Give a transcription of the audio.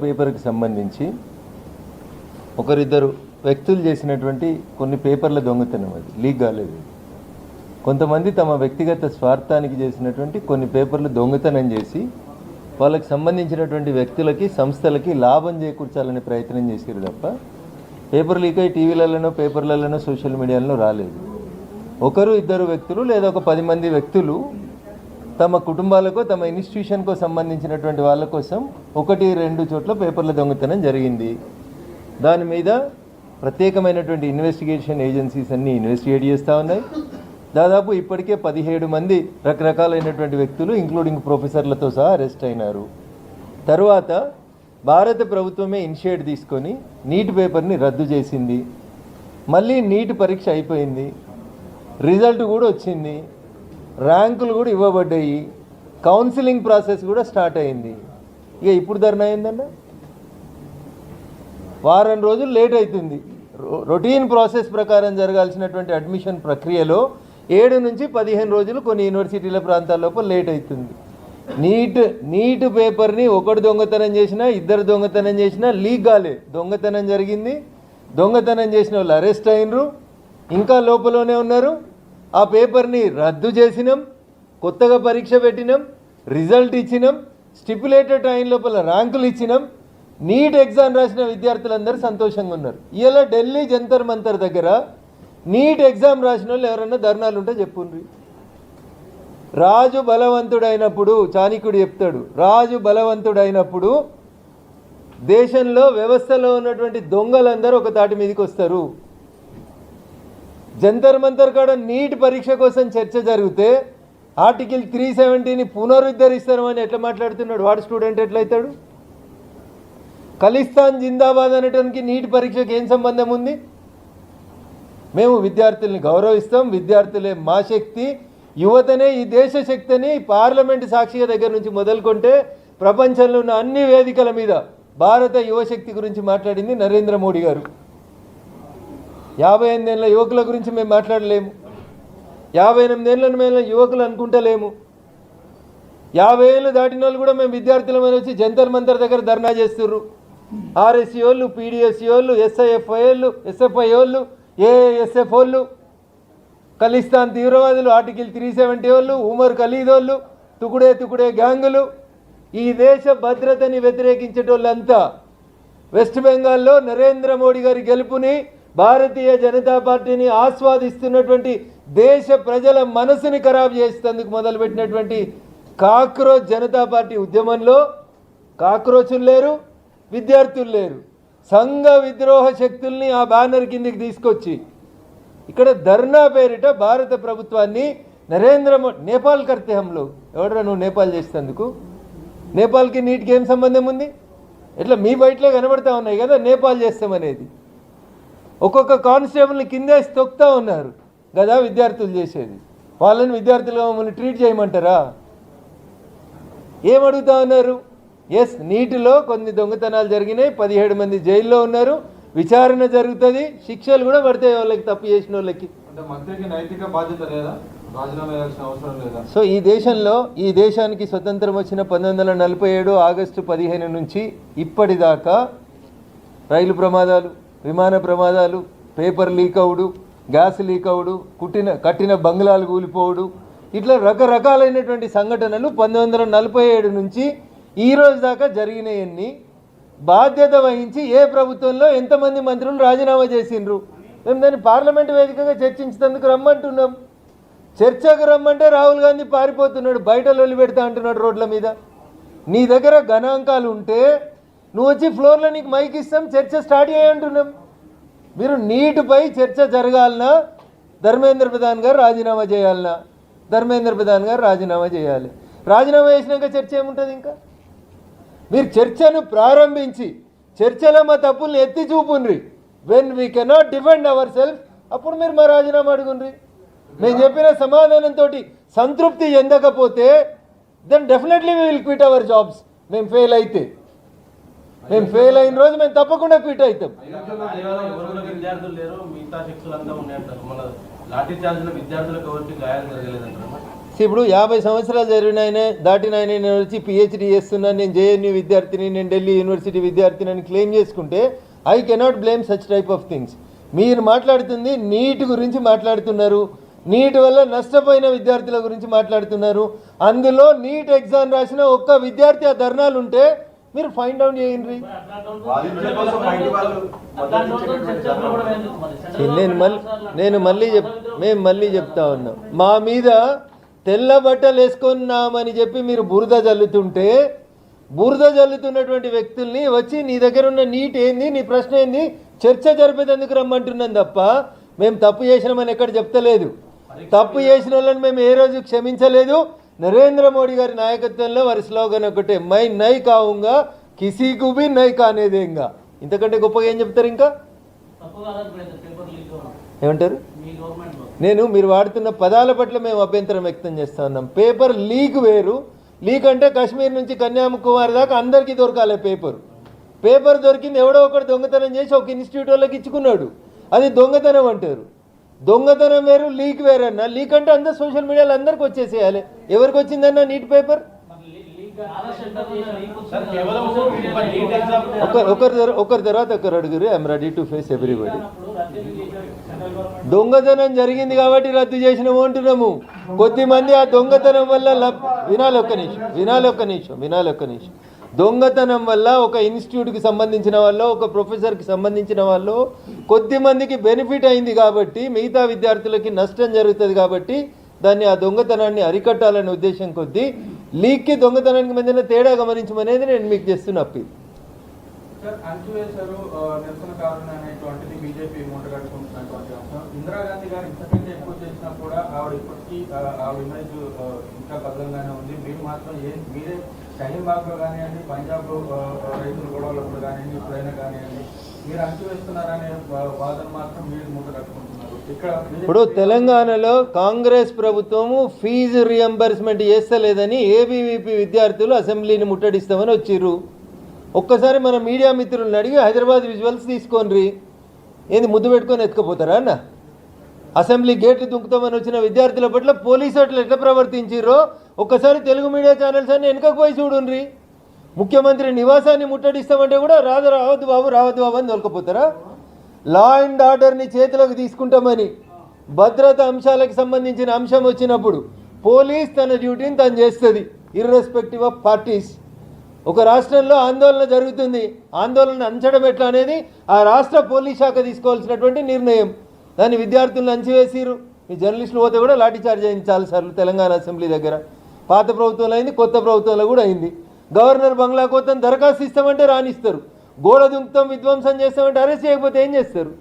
పేపర్కి సంబంధించి ఒకరిద్దరు వ్యక్తులు చేసినటువంటి కొన్ని పేపర్ల దొంగతనం, అది లీక్ కాలేదు. కొంతమంది తమ వ్యక్తిగత స్వార్థానికి చేసినటువంటి కొన్ని పేపర్లు దొంగతనం చేసి వాళ్ళకి సంబంధించినటువంటి వ్యక్తులకి సంస్థలకి లాభం చేకూర్చాలనే ప్రయత్నం చేశారు తప్ప పేపర్ లీక్ అయ్యి టీవీలలోనో పేపర్లలోనో సోషల్ మీడియాలో రాలేదు. ఒకరు ఇద్దరు వ్యక్తులు లేదా ఒక 10 మంది వ్యక్తులు తమ కుటుంబాలకు తమ ఇన్స్టిట్యూషన్కు సంబంధించినటువంటి వాళ్ళ కోసం 1-2 చోట్ల పేపర్ల దొంగతనం జరిగింది. దాని మీద ప్రత్యేకమైనటువంటి ఇన్వెస్టిగేషన్ ఏజెన్సీస్ అన్నీ ఇన్వెస్టిగేట్ చేస్తూ ఉన్నాయి. దాదాపు ఇప్పటికే 17 మంది రకరకాలైనటువంటి వ్యక్తులు ఇంక్లూడింగ్ ప్రొఫెసర్లతో సహా అరెస్ట్ అయినారు. తర్వాత భారత ప్రభుత్వమే ఇనిషియేట్ తీసుకొని నీట్ పేపర్ని రద్దు చేసింది. మళ్ళీ నీట్ పరీక్ష అయిపోయింది, రిజల్ట్ కూడా వచ్చింది, ర్యాంకులు కూడా ఇవ్వబడ్డాయి, కౌన్సిలింగ్ ప్రాసెస్ కూడా స్టార్ట్ అయింది. ఇక ఇప్పుడు ధర్నా అయిందన్న వారం రోజులు లేట్ అవుతుంది. రొటీన్ ప్రాసెస్ ప్రకారం జరగాల్సినటువంటి అడ్మిషన్ ప్రక్రియలో 7 నుంచి 15 రోజులు కొన్ని యూనివర్సిటీల ప్రాంతాల లోపల లేట్ అవుతుంది. నీట్ పేపర్ని ఒకడు దొంగతనం చేసినా, ఇద్దరు దొంగతనం చేసినా లీక్ కాలే, దొంగతనం జరిగింది. దొంగతనం చేసిన వాళ్ళు అరెస్ట్ అయినరు, ఇంకా లోపలనే ఉన్నారు. ఆ పేపర్ని రద్దు చేసినాం, కొత్తగా పరీక్ష పెట్టినాం, రిజల్ట్ ఇచ్చినాం, స్టిపులేటెడ్ టైం లోపల ర్యాంకులు ఇచ్చినాం. నీట్ ఎగ్జామ్ రాసిన విద్యార్థులందరూ సంతోషంగా ఉన్నారు. ఇలా ఢిల్లీ జంతర్ మంతర్ దగ్గర నీట్ ఎగ్జామ్ రాసిన వాళ్ళు ఎవరన్నా ధర్నాలు ఉంటే చెప్పుండ్రి. రాజు బలవంతుడైనప్పుడు, చాణక్యుడు చెప్తాడు, రాజు బలవంతుడైనప్పుడు దేశంలో వ్యవస్థలో ఉన్నటువంటి దొంగలందరూ ఒక తాటి మీదకి వస్తారు. జంతర్ మంతర్ కాడ నీట్ పరీక్ష కోసం చర్చ జరిగితే ఆర్టికల్ 370ని పునరుద్ధరిస్తామని ఎట్లా మాట్లాడుతున్నాడు? వాడు స్టూడెంట్ ఎట్లయితాడు? ఖలిస్తాన్ జిందాబాద్ అనటానికి నీట్ పరీక్షకి ఏం సంబంధం ఉంది? మేము విద్యార్థుల్ని గౌరవిస్తాం, విద్యార్థులే మా శక్తి, యువతనే ఈ దేశ శక్తిని పార్లమెంటు సాక్షిగా దగ్గర నుంచి మొదలుకుంటే ప్రపంచంలో ఉన్న అన్ని వేదికల మీద భారత యువశక్తి గురించి మాట్లాడింది నరేంద్ర మోడీ గారు. 58 ఏళ్ళ యువకుల గురించి మేము మాట్లాడలేము, 58 ఏళ్ళను మేము యువకులు అనుకుంటలేము. 50 ఏళ్ళు దాటిన వాళ్ళు కూడా మేము విద్యార్థులమని వచ్చి జంతర్ మంతర్ దగ్గర ధర్నా చేస్తుర్రు. ఆర్ఎస్సీ వాళ్ళు, పీడిఎస్సీ వాళ్ళు, ఎస్ఐఎఫ్ఐ వాళ్ళు, ఎస్ఎఫ్ఐ వాళ్ళు, ఏఎస్ఎఫ్ వాళ్ళు, ఖలిస్తాన్ తీవ్రవాదులు, ఆర్టికల్ 370 వాళ్ళు, ఉమర్ ఖలీద్ వాళ్ళు, తుకుడే గ్యాంగులు, ఈ దేశ భద్రతని వ్యతిరేకించేటోళ్ళంతా వెస్ట్ బెంగాల్లో నరేంద్ర మోడీ గారి గెలుపుని, భారతీయ జనతా పార్టీని ఆస్వాదిస్తున్నటువంటి దేశ ప్రజల మనసుని ఖరాబు చేసేందుకు మొదలుపెట్టినటువంటి కాక్రోచ్ జనతా పార్టీ ఉద్యమంలో కాక్రోచులు లేరు, విద్యార్థులు లేరు. సంఘ విద్రోహ శక్తుల్ని ఆ బ్యానర్ కిందికి తీసుకొచ్చి ఇక్కడ ధర్నా పేరిట భారత ప్రభుత్వాన్ని నరేంద్ర మోడీ నేపాల్ కర్తే హంలో, ఎవడరా నువ్వు నేపాల్ చేసేందుకు? నేపాల్కి నీటికి ఏం సంబంధం ఉంది? ఇట్లా మీ బయటలే కనబడతా ఉన్నాయి కదా నేపాల్ చేస్తామనేది. ఒక్కొక్క కానిస్టేబుల్ని కిందేసి తొక్కుతూ ఉన్నారు కదా విద్యార్థులు చేసేది. వాళ్ళని విద్యార్థులుగా మమ్మల్ని ట్రీట్ చేయమంటారా? ఏమడుగుతా ఉన్నారు? ఎస్, నీటిలో కొన్ని దొంగతనాలు జరిగినాయి, 17 మంది జైల్లో ఉన్నారు, విచారణ జరుగుతుంది, శిక్షలు కూడా పడతాయి వాళ్ళకి, తప్పు చేసిన వాళ్ళకి. మంత్రికి నైతిక బాధ్యత లేదా? రాజీనామా చేయాల్సిన అవసరం లేదా? సో ఈ దేశానికి స్వతంత్రం వచ్చిన 1947 ఆగస్టు 15 నుంచి ఇప్పటిదాకా రైలు ప్రమాదాలు, విమాన ప్రమాదాలు, పేపర్ లీక్ అవుడు, గ్యాస్ లీక్ అవుడు, కట్టిన బంగ్లాలు కూలిపోవడు, ఇట్లా రకరకాలైనటువంటి సంఘటనలు 1947 నుంచి ఈ రోజు దాకా జరిగినాయన్ని బాధ్యత వహించి ఏ ప్రభుత్వంలో ఎంతమంది మంత్రులు రాజీనామా చేసిండ్రు? మేము దాన్ని పార్లమెంటు వేదికగా చర్చించేందుకు రమ్మంటున్నాం. చర్చకు రమ్మంటే రాహుల్ గాంధీ పారిపోతున్నాడు, బయట లొల్లి పెడతా అంటున్నాడు రోడ్ల మీద. నీ దగ్గర గణాంకాలు ఉంటే నువ్వు వచ్చి ఫ్లోర్లో నీకు మైక్ ఇస్తాం, చర్చ స్టార్ట్ చేయంటున్నాం. మీరు నీటిపై చర్చ జరగాలన్నా ధర్మేంద్ర ప్రధాన్ గారు రాజీనామా చేయాలన్నా ధర్మేంద్ర ప్రధాన్ గారు రాజీనామా చేయాలి. రాజీనామా చేసినాక చర్చ ఏముంటుంది? ఇంకా మీరు చర్చను ప్రారంభించి చర్చలో మా తప్పుల్ని ఎత్తి చూపుండ్రి. When we cannot defend our self, అప్పుడు మీరు మా రాజీనామా అడుగుండ్రి. మేము చెప్పిన సమాధానంతో సంతృప్తి చెందకపోతే then definitely we will quit our jobs. మేము ఫెయిల్ అయితే, మేము ఫెయిల్ అయిన రోజు మేము తప్పకుండా క్విట్ అవుతాం. విద్యార్థులు లేరు, మిగతా శిక్షలంతా ఉన్నాయంటారు. మన లాఠీ చార్జ్లో విద్యార్థులకు ఎవరికి గాయాలు జరగలేదంటారు. ఇప్పుడు 50 సంవత్సరాలు దాటిన ఆయన నేను వచ్చి పిహెచ్డి చేస్తున్నాను, నేను జేఎన్యూ విద్యార్థిని, నేను ఢిల్లీ యూనివర్సిటీ విద్యార్థిని అని క్లెయిమ్ చేసుకుంటే I cannot blame such type of things. మీరు మాట్లాడుతుంది నీట్ గురించి మాట్లాడుతున్నారు, నీట్ వల్ల నష్టపోయిన విద్యార్థుల గురించి మాట్లాడుతున్నారు. అందులో నీట్ ఎగ్జామ్ రాసిన ఒక్క విద్యార్థి ఆ ధర్నాలు ఉంటే మీరు ఫైండ్ అవుట్ చేయండి. మేము మళ్ళీ చెప్తా ఉన్నాం, మా మీద తెల్ల బట్టలు వేసుకున్నామని చెప్పి మీరు బురద జల్లుతుంటే, బురద జల్లుతున్నటువంటి వ్యక్తుల్ని వచ్చి నీ దగ్గర ఉన్న నీట్ ఏంది, నీ ప్రశ్న ఏంది, చర్చ జరిపేందుకు రమ్మంటున్నాం తప్ప మేము తప్పు చేసినామని ఎక్కడ చెప్తలేదు. తప్పు చేసిన వాళ్ళని మేము ఏ రోజు క్షమించలేదు. నరేంద్ర మోడీ గారి నాయకత్వంలో వారి స్లోగన్ ఒకటే, మై నై కావుంగా కిసీకు బి నై కానేదేంగా. ఇంతకంటే గొప్పగా ఏం చెప్తారు? ఇంకా ఏమంటారు? మీరు వాడుతున్న పదాల పట్ల మేము అభ్యంతరం వ్యక్తం చేస్తూ ఉన్నాం. పేపర్ లీక్ వేరు. లీక్ అంటే కాశ్మీర్ నుంచి కన్యాకుమారి దాకా అందరికీ దొరకాలి పేపర్ దొరికింది, ఎవడో ఒకటి దొంగతనం చేసి ఒక ఇన్స్టిట్యూట్ వాళ్ళకి ఇచ్చుకున్నాడు, అది దొంగతనం అంటారు. దొంగతనం వేరు, లీక్ వేరు అన్న. లీక్ అంటే అందరు సోషల్ మీడియాలో అందరికి వచ్చేసేయాలి. ఎవరికి వచ్చిందన్న నీట్ పేపర్? ఒకరి తర్వాత ఒకరు అడుగురు. I'm ready to face everybody. దొంగతనం జరిగింది కాబట్టి రద్దు చేసినాము అంటున్నాము. కొద్దిమంది ఆ దొంగతనం వల్ల వినాలి ఒక్క నిమిషం. దొంగతనం వల్ల ఒక ఇన్స్టిట్యూట్కి సంబంధించిన వాళ్ళు, ఒక ప్రొఫెసర్కి సంబంధించిన వాళ్ళు కొద్దిమందికి బెనిఫిట్ అయింది కాబట్టి, మిగతా విద్యార్థులకి నష్టం జరుగుతుంది కాబట్టి దాన్ని, ఆ దొంగతనాన్ని అరికట్టాలనే ఉద్దేశం కొద్దీ లీక్కి దొంగతనానికి మధ్యన తేడా గమనించమనేది నేను మీకు చేస్తున్న అప్పీల్. ఇందిరాగాంధీ గారు ఇంతకంటే ఎక్కువ చేసినా కూడా ఆవిడ ఇప్పటికీ ఆవిడ ఇమేజ్ ఇంకా బలంగానే ఉంది. మీరు మాత్రం మీరే షహీన్బాగ్లో కానివ్వండి, పంజాబ్లో రైతుల గొడవలప్పుడు కానివ్వండి, ఇప్పుడైనా కానివ్వండి, మీరు అంచువేస్తున్నారనే వాదన మాత్రం మీరు మూట కట్టుకుంటున్నారు. ఇప్పుడు తెలంగాణలో కాంగ్రెస్ ప్రభుత్వము ఫీజు రియంబర్స్మెంట్ చేస్తలేదని ఏబీవీపీ విద్యార్థులు అసెంబ్లీని ముట్టడిస్తామని వచ్చిర్రు. ఒక్కసారి మన మీడియా మిత్రులను అడిగి హైదరాబాద్ విజువల్స్ తీసుకోండి. ఏంది ముద్దు పెట్టుకొని ఎత్తుకపోతారా అన్న? అసెంబ్లీ గేట్లు దుంకుతామని వచ్చిన విద్యార్థుల పట్ల పోలీసు అట్లా ఎట్లా ప్రవర్తించిర్రో ఒక్కసారి తెలుగు మీడియా ఛానల్స్ అన్ని వెనుకకు పోయి చూడండి. ముఖ్యమంత్రి నివాసాన్ని ముట్టడిస్తామంటే కూడా రావద్దు బాబు అని దొరకపోతారా? లా అండ్ ఆర్డర్ని చేతిలోకి తీసుకుంటామని, భద్రత అంశాలకు సంబంధించిన అంశం వచ్చినప్పుడు పోలీస్ తన డ్యూటీని తను చేస్తుంది, ఇర్రెస్పెక్టివ్ ఆఫ్ పార్టీస్. ఒక రాష్ట్రంలో ఆందోళన జరుగుతుంది, ఆందోళన అంచడం ఎట్లా అనేది ఆ రాష్ట్ర పోలీస్ శాఖ తీసుకోవాల్సినటువంటి నిర్ణయం. దాన్ని విద్యార్థులను అంచివేసిరు. మీ జర్నలిస్టులు పోతే కూడా లాఠీచార్జ్ అయింది చాలాసార్లు తెలంగాణ అసెంబ్లీ దగ్గర. పాత ప్రభుత్వంలో అయింది, కొత్త ప్రభుత్వంలో కూడా అయింది. గవర్నర్ బంగ్లా కోసం దరఖాస్తు ఇస్తామంటే రానిస్తారు, గోడ దుంకుతాం విధ్వంసం చేస్తామంటే అరెస్ట్ చేయకపోతే ఏం చేస్తారు?